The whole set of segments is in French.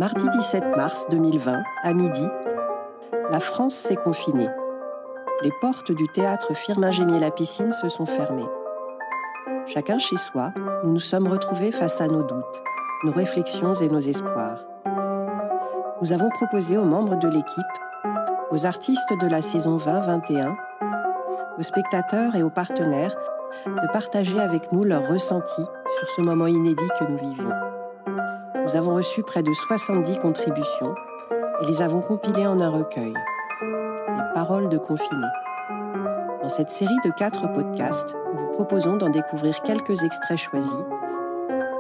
Mardi 17 mars 2020, à midi, la France s'est confinée. Les portes du théâtre Firmin-Gémier-la-Piscine se sont fermées. Chacun chez soi, nous nous sommes retrouvés face à nos doutes, nos réflexions et nos espoirs. Nous avons proposé aux membres de l'équipe, aux artistes de la saison 20-21, aux spectateurs et aux partenaires de partager avec nous leurs ressentis sur ce moment inédit que nous vivions. Nous avons reçu près de 70 contributions et les avons compilées en un recueil, Les paroles de confinés. Dans cette série de 4 podcasts, nous vous proposons d'en découvrir quelques extraits choisis,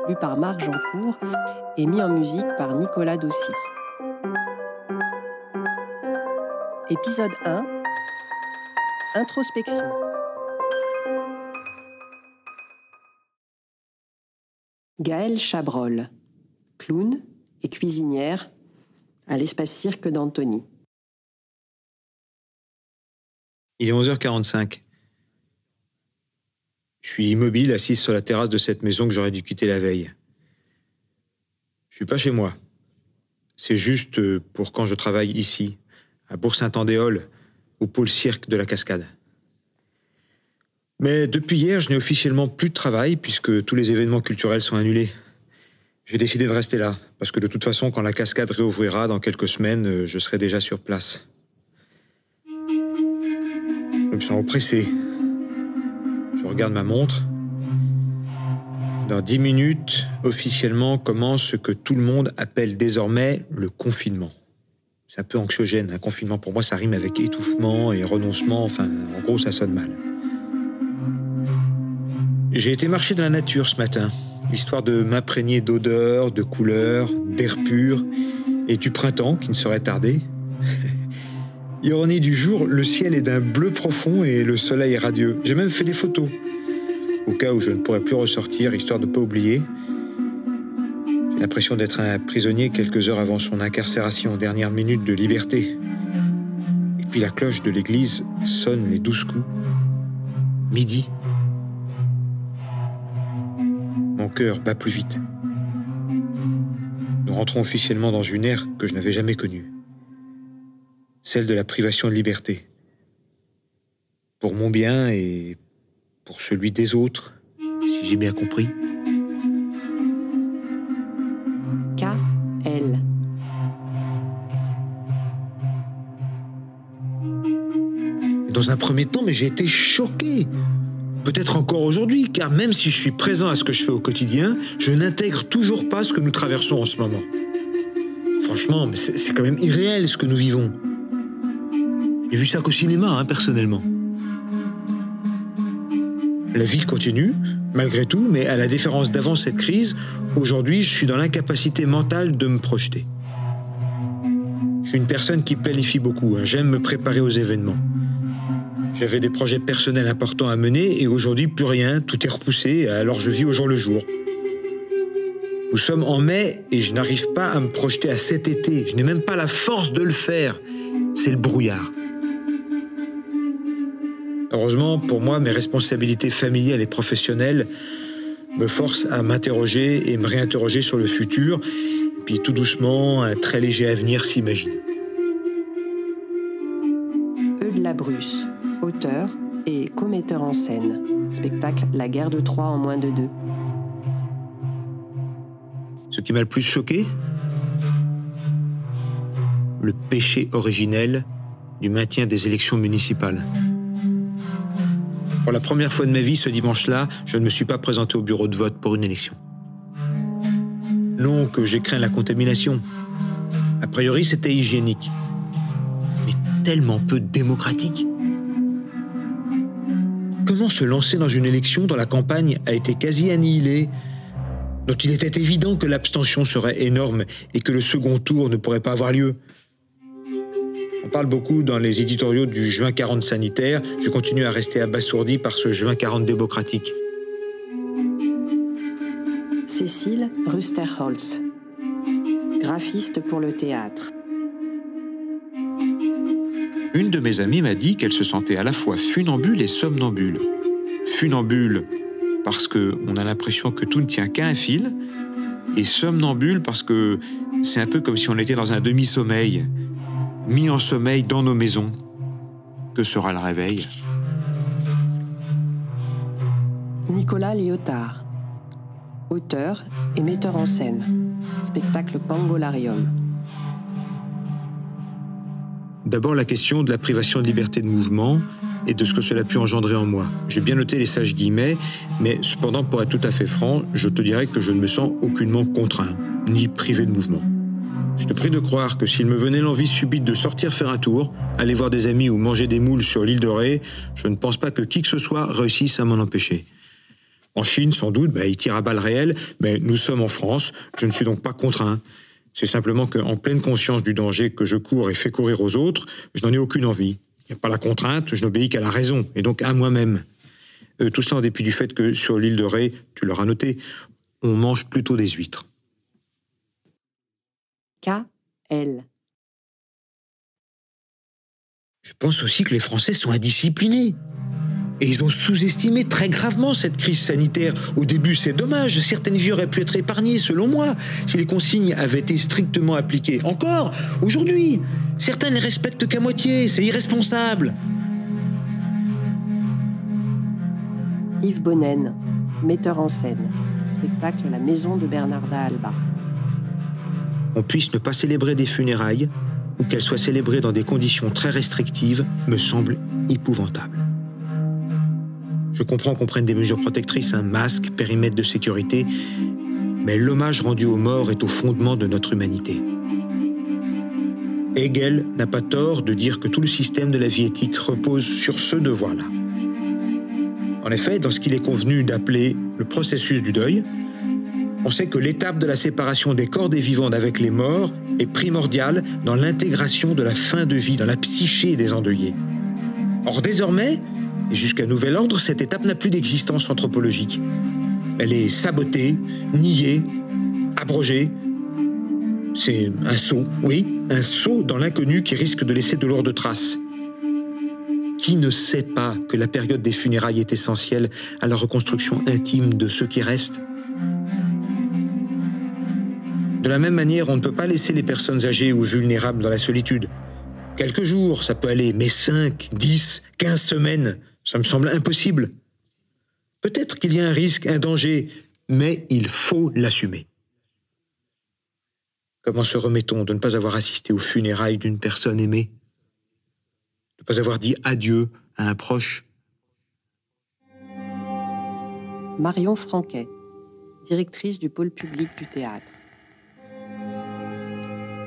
lus par Marc Jancourt et mis en musique par Nicolas Dossi. Épisode 1, Introspection. Gaëlle Chabrol, clown et cuisinière à l'espace cirque d'Antony. Il est 11h45. Je suis immobile, assis sur la terrasse de cette maison que j'aurais dû quitter la veille. Je suis pas chez moi. C'est juste pour quand je travaille ici, à Bourg-Saint-Andéol, au pôle cirque de la Cascade. Mais depuis hier, je n'ai officiellement plus de travail puisque tous les événements culturels sont annulés. J'ai décidé de rester là, parce que de toute façon, quand la Cascade réouvrira dans quelques semaines, je serai déjà sur place. Je me sens oppressé. Je regarde ma montre. Dans 10 minutes, officiellement, commence ce que tout le monde appelle désormais le confinement. C'est un peu anxiogène. Un confinement, pour moi, ça rime avec étouffement et renoncement. Enfin, en gros, ça sonne mal. J'ai été marcher dans la nature ce matin, histoire de m'imprégner d'odeurs, de couleurs, d'air pur et du printemps qui ne saurait tarder. Ironie du jour, le ciel est d'un bleu profond et le soleil est radieux. J'ai même fait des photos, au cas où je ne pourrais plus ressortir, histoire de ne pas oublier. J'ai l'impression d'être un prisonnier quelques heures avant son incarcération, dernière minute de liberté. Et puis la cloche de l'église sonne les 12 coups. Midi. Mon cœur bat plus vite. Nous rentrons officiellement dans une ère que je n'avais jamais connue. Celle de la privation de liberté. Pour mon bien et pour celui des autres, si j'ai bien compris. K.L. Dans un premier temps, mais j'ai été choqué. Peut-être encore aujourd'hui, car même si je suis présent à ce que je fais au quotidien, je n'intègre toujours pas ce que nous traversons en ce moment. Franchement, mais c'est quand même irréel ce que nous vivons. J'ai vu ça qu'au cinéma, personnellement. La vie continue, malgré tout, mais à la différence d'avant cette crise, aujourd'hui, je suis dans l'incapacité mentale de me projeter. Je suis une personne qui planifie beaucoup, j'aime me préparer aux événements. J'avais des projets personnels importants à mener et aujourd'hui, plus rien, tout est repoussé, alors je vis au jour le jour. Nous sommes en mai et je n'arrive pas à me projeter à cet été. Je n'ai même pas la force de le faire. C'est le brouillard. Heureusement, pour moi, mes responsabilités familiales et professionnelles me forcent à m'interroger et me réinterroger sur le futur. Et puis tout doucement, un très léger avenir s'imagine. Eudes Labrusse, auteur et co-metteur en scène. Spectacle La guerre de Troie en moins de 2. Ce qui m'a le plus choqué, le péché originel du maintien des élections municipales. Pour la première fois de ma vie, ce dimanche-là, je ne me suis pas présenté au bureau de vote pour une élection. Non que j'ai craint la contamination. A priori, c'était hygiénique. Mais tellement peu démocratique. Comment se lancer dans une élection dont la campagne a été quasi annihilée, dont il était évident que l'abstention serait énorme et que le second tour ne pourrait pas avoir lieu? On parle beaucoup dans les éditoriaux du juin 40 sanitaire. Je continue à rester abasourdi par ce juin 40 démocratique. Cécile Rusterholz, graphiste pour le théâtre. Une de mes amies m'a dit qu'elle se sentait à la fois funambule et somnambule. Funambule parce qu'on a l'impression que tout ne tient qu'à un fil, et somnambule parce que c'est un peu comme si on était dans un demi-sommeil, mis en sommeil dans nos maisons. Que sera le réveil ? Nicolas Lyotard, auteur et metteur en scène. Spectacle Pangolarium. D'abord, la question de la privation de liberté de mouvement et de ce que cela a pu engendrer en moi. J'ai bien noté les sages guillemets, mais cependant, pour être tout à fait franc, je te dirais que je ne me sens aucunement contraint, ni privé de mouvement. Je te prie de croire que s'il me venait l'envie subite de sortir faire un tour, aller voir des amis ou manger des moules sur l'île de Ré, je ne pense pas que qui que ce soit réussisse à m'en empêcher. En Chine, sans doute, ils tirent à balles réelles, mais nous sommes en France, je ne suis donc pas contraint. C'est simplement qu'en pleine conscience du danger que je cours et fais courir aux autres, je n'en ai aucune envie. Il n'y a pas la contrainte, je n'obéis qu'à la raison, et donc à moi-même. Tout cela en dépit du fait que sur l'île de Ré, tu l'auras noté, on mange plutôt des huîtres. K.L. Je pense aussi que les Français sont indisciplinés. Et ils ont sous-estimé très gravement cette crise sanitaire. Au début, c'est dommage, certaines vies auraient pu être épargnées, selon moi, si les consignes avaient été strictement appliquées. Encore, aujourd'hui, certains ne les respectent qu'à moitié, c'est irresponsable. Yves Bonnen, metteur en scène. Spectacle La Maison de Bernarda Alba. On puisse ne pas célébrer des funérailles, ou qu'elles soient célébrées dans des conditions très restrictives, me semble épouvantable. Je comprends qu'on prenne des mesures protectrices, un masque, périmètre de sécurité, mais l'hommage rendu aux morts est au fondement de notre humanité. Hegel n'a pas tort de dire que tout le système de la vie éthique repose sur ce devoir-là. En effet, dans ce qu'il est convenu d'appeler le processus du deuil, on sait que l'étape de la séparation des corps des vivants d'avec les morts est primordiale dans l'intégration de la fin de vie, dans la psyché des endeuillés. Or désormais, et jusqu'à nouvel ordre, cette étape n'a plus d'existence anthropologique. Elle est sabotée, niée, abrogée. C'est un saut, oui, un saut dans l'inconnu qui risque de laisser de lourdes traces. Qui ne sait pas que la période des funérailles est essentielle à la reconstruction intime de ceux qui restent ? De la même manière, on ne peut pas laisser les personnes âgées ou vulnérables dans la solitude. Quelques jours, ça peut aller, mais 5, 10, 15 semaines, ça me semble impossible. Peut-être qu'il y a un risque, un danger, mais il faut l'assumer. Comment se remet-on de ne pas avoir assisté aux funérailles d'une personne aimée ? De ne pas avoir dit adieu à un proche ? Marion Franquet, directrice du pôle public du théâtre.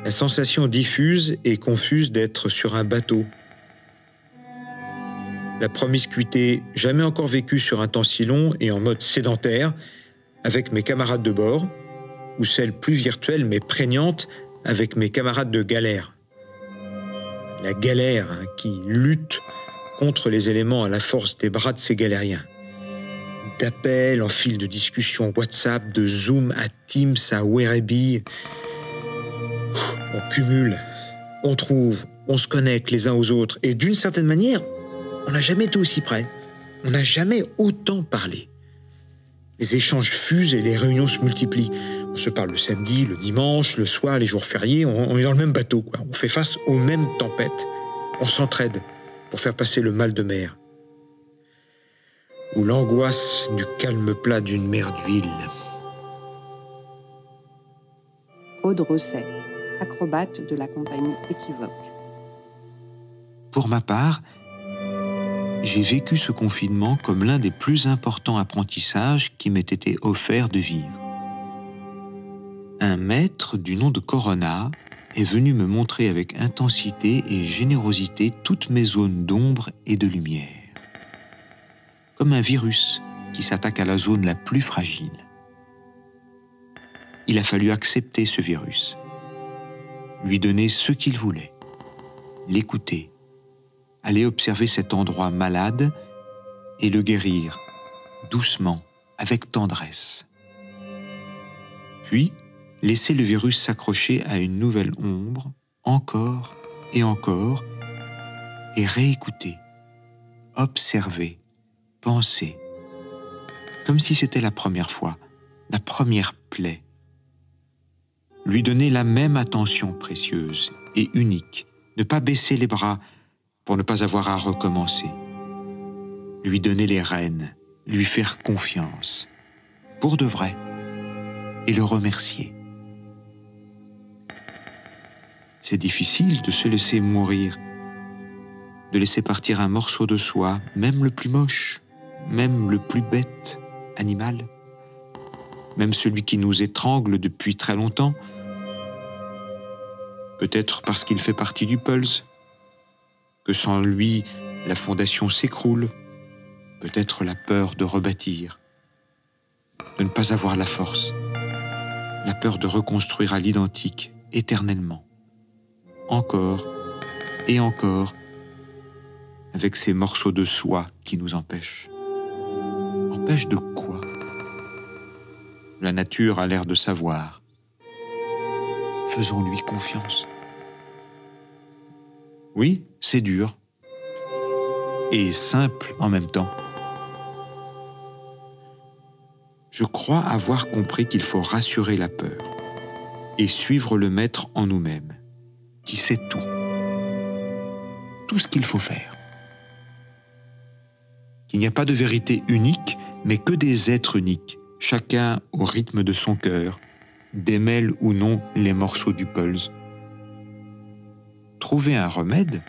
La sensation diffuse et confuse d'être sur un bateau. La promiscuité jamais encore vécue sur un temps si long et en mode sédentaire, avec mes camarades de bord, ou celle plus virtuelle mais prégnante avec mes camarades de galère. La galère qui lutte contre les éléments à la force des bras de ces galériens. D'appels en fil de discussion WhatsApp, de Zoom à Teams à Werebi. On cumule, on trouve, on se connecte les uns aux autres. Et d'une certaine manière, on n'a jamais été aussi près. On n'a jamais autant parlé. Les échanges fusent et les réunions se multiplient. On se parle le samedi, le dimanche, le soir, les jours fériés. On est dans le même bateau, quoi. On fait face aux mêmes tempêtes. On s'entraide pour faire passer le mal de mer. Ou l'angoisse du calme plat d'une mer d'huile. Aude Rosset, acrobate de la compagnie Équivoque. Pour ma part, j'ai vécu ce confinement comme l'un des plus importants apprentissages qui m'ait été offert de vivre. Un maître du nom de Corona est venu me montrer avec intensité et générosité toutes mes zones d'ombre et de lumière. Comme un virus qui s'attaque à la zone la plus fragile. Il a fallu accepter ce virus, lui donner ce qu'il voulait, l'écouter, aller observer cet endroit malade et le guérir, doucement, avec tendresse. Puis, laisser le virus s'accrocher à une nouvelle ombre, encore, et réécouter, observer, penser, comme si c'était la première fois, la première plaie. lui donner la même attention précieuse et unique, ne pas baisser les bras pour ne pas avoir à recommencer, lui donner les rênes, lui faire confiance, pour de vrai, et le remercier. C'est difficile de se laisser mourir, de laisser partir un morceau de soi, même le plus moche, même le plus bête animal, même celui qui nous étrangle depuis très longtemps, peut-être parce qu'il fait partie du Pulse, que sans lui, la fondation s'écroule, peut-être la peur de rebâtir, de ne pas avoir la force, la peur de reconstruire à l'identique, éternellement, encore et encore, avec ces morceaux de soi qui nous empêchent. Empêchent de quoi? La nature a l'air de savoir. Faisons-lui confiance. Oui, c'est dur. Et simple en même temps. Je crois avoir compris qu'il faut rassurer la peur et suivre le maître en nous-mêmes, qui sait tout. Tout ce qu'il faut faire. Qu'il n'y a pas de vérité unique, mais que des êtres uniques, chacun au rythme de son cœur, démêle ou non les morceaux du pulse. Trouver un remède,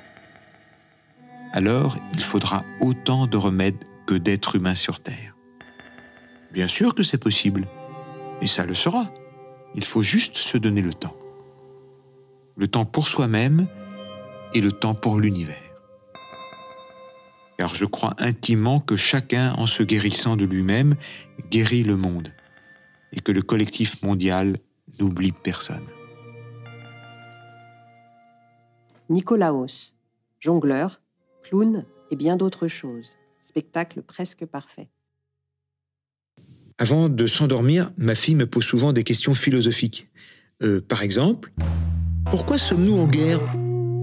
alors il faudra autant de remèdes que d'êtres humains sur Terre. Bien sûr que c'est possible, et ça le sera. Il faut juste se donner le temps. Le temps pour soi-même et le temps pour l'univers. Car je crois intimement que chacun, en se guérissant de lui-même, guérit le monde, et que le collectif mondial n'oublie personne. Nicolaos, jongleur, clown et bien d'autres choses. Spectacle presque parfait. Avant de s'endormir, ma fille me pose souvent des questions philosophiques. Par exemple, pourquoi sommes-nous en guerre,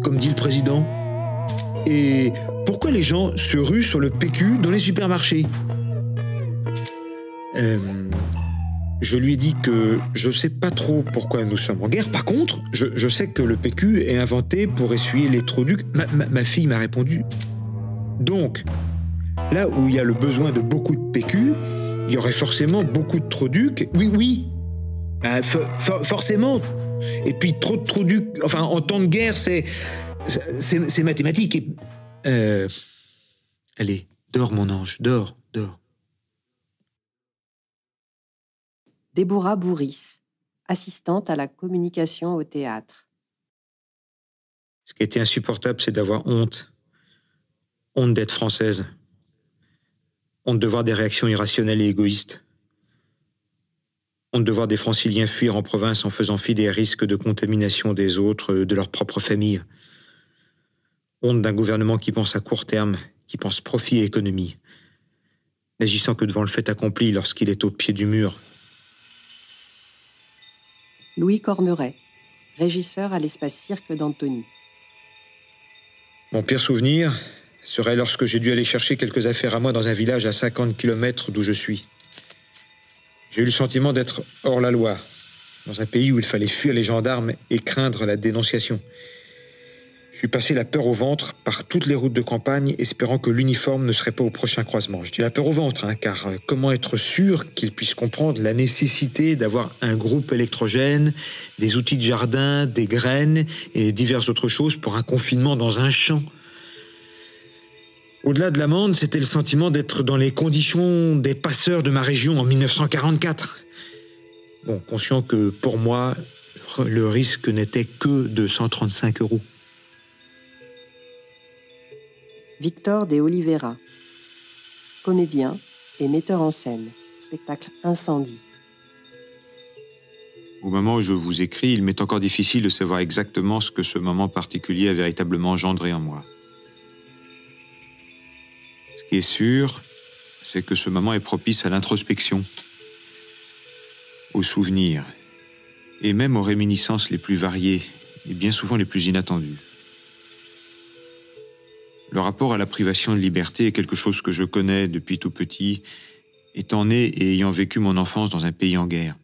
comme dit le président ? Et pourquoi les gens se ruent sur le PQ dans les supermarchés ? Je lui ai dit que je ne sais pas trop pourquoi nous sommes en guerre. Par contre, je sais que le PQ est inventé pour essuyer les troducs. Ma fille m'a répondu. Donc, là où il y a le besoin de beaucoup de PQ, il y aurait forcément beaucoup de troducs. Oui. Forcément. Et puis trop de troducs. Enfin, en temps de guerre, c'est mathématique. Allez, dors mon ange, dors. Déborah Bourris, assistante à la communication au théâtre. Ce qui était insupportable, c'est d'avoir honte. Honte d'être française. Honte de voir des réactions irrationnelles et égoïstes. Honte de voir des franciliens fuir en province en faisant fi des risques de contamination des autres, de leur propre famille. Honte d'un gouvernement qui pense à court terme, qui pense profit et économie, n'agissant que devant le fait accompli lorsqu'il est au pied du mur. Louis Cormeret, régisseur à l'espace cirque d'Antony. Mon pire souvenir serait lorsque j'ai dû aller chercher quelques affaires à moi dans un village à 50 km d'où je suis. J'ai eu le sentiment d'être hors la loi, dans un pays où il fallait fuir les gendarmes et craindre la dénonciation. Je suis passé la peur au ventre par toutes les routes de campagne, espérant que l'uniforme ne serait pas au prochain croisement. Je dis la peur au ventre, car comment être sûr qu'ils puissent comprendre la nécessité d'avoir un groupe électrogène, des outils de jardin, des graines et diverses autres choses pour un confinement dans un champ. Au-delà de l'amende, c'était le sentiment d'être dans les conditions des passeurs de ma région en 1944. Bon, conscient que pour moi, le risque n'était que de 135 €. Victor de Oliveira, comédien et metteur en scène. Spectacle Incendie. Au moment où je vous écris, il m'est encore difficile de savoir exactement ce que ce moment particulier a véritablement engendré en moi. Ce qui est sûr, c'est que ce moment est propice à l'introspection, aux souvenirs, et même aux réminiscences les plus variées, et bien souvent les plus inattendues. Le rapport à la privation de liberté est quelque chose que je connais depuis tout petit, étant né et ayant vécu mon enfance dans un pays en guerre.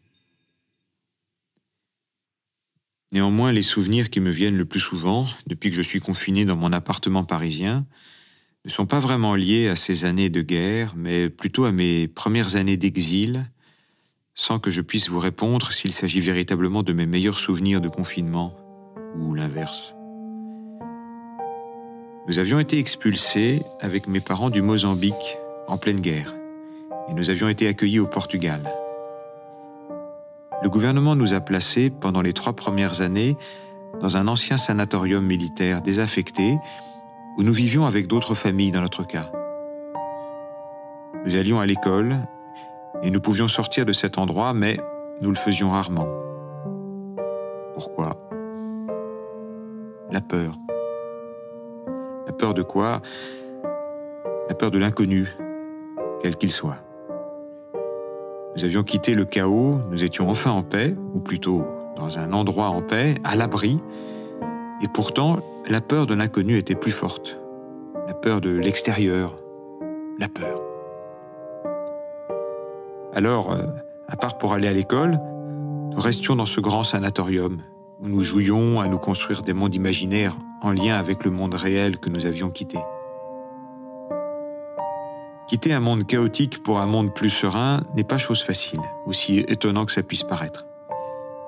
Néanmoins, les souvenirs qui me viennent le plus souvent, depuis que je suis confiné dans mon appartement parisien, ne sont pas vraiment liés à ces années de guerre, mais plutôt à mes premières années d'exil, sans que je puisse vous répondre s'il s'agit véritablement de mes meilleurs souvenirs de confinement, ou l'inverse. Nous avions été expulsés avec mes parents du Mozambique, en pleine guerre, et nous avions été accueillis au Portugal. Le gouvernement nous a placés, pendant les 3 premières années, dans un ancien sanatorium militaire désaffecté, où nous vivions avec d'autres familles dans notre cas. Nous allions à l'école, et nous pouvions sortir de cet endroit, mais nous le faisions rarement. Pourquoi ? La peur. La peur de quoi ? La peur de l'inconnu, quel qu'il soit. Nous avions quitté le chaos, nous étions enfin en paix, ou plutôt dans un endroit en paix, à l'abri, et pourtant, la peur de l'inconnu était plus forte. La peur de l'extérieur, la peur. Alors, à part pour aller à l'école, nous restions dans ce grand sanatorium, où nous jouions à nous construire des mondes imaginaires en lien avec le monde réel que nous avions quitté. Quitter un monde chaotique pour un monde plus serein n'est pas chose facile, aussi étonnant que ça puisse paraître.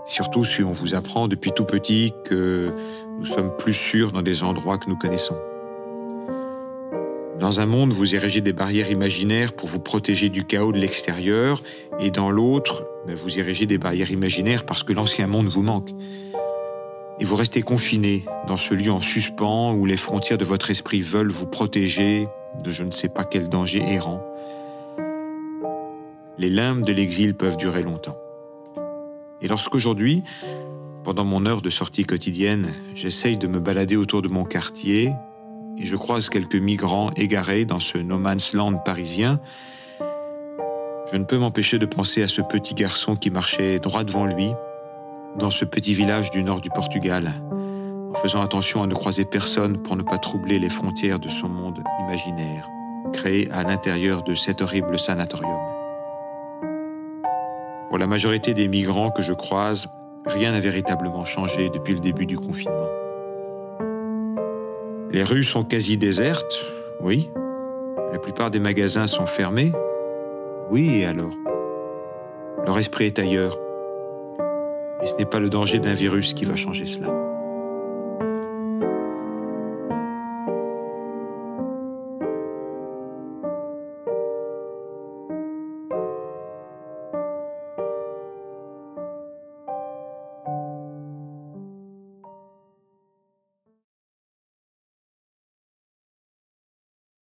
Surtout si on vous apprend depuis tout petit que nous sommes plus sûrs dans des endroits que nous connaissons. Dans un monde, vous érigez des barrières imaginaires pour vous protéger du chaos de l'extérieur, et dans l'autre, vous érigez des barrières imaginaires parce que l'ancien monde vous manque. Et vous restez confiné dans ce lieu en suspens où les frontières de votre esprit veulent vous protéger de je ne sais pas quel danger errant. Les limbes de l'exil peuvent durer longtemps. Et lorsqu'aujourd'hui, pendant mon heure de sortie quotidienne, j'essaye de me balader autour de mon quartier et je croise quelques migrants égarés dans ce no man's land parisien, je ne peux m'empêcher de penser à ce petit garçon qui marchait droit devant lui, dans ce petit village du nord du Portugal, en faisant attention à ne croiser personne pour ne pas troubler les frontières de son monde imaginaire, créé à l'intérieur de cet horrible sanatorium. Pour la majorité des migrants que je croise, rien n'a véritablement changé depuis le début du confinement. Les rues sont quasi désertes, oui. La plupart des magasins sont fermés, oui, et alors ? Leur esprit est ailleurs. Et ce n'est pas le danger d'un virus qui va changer cela.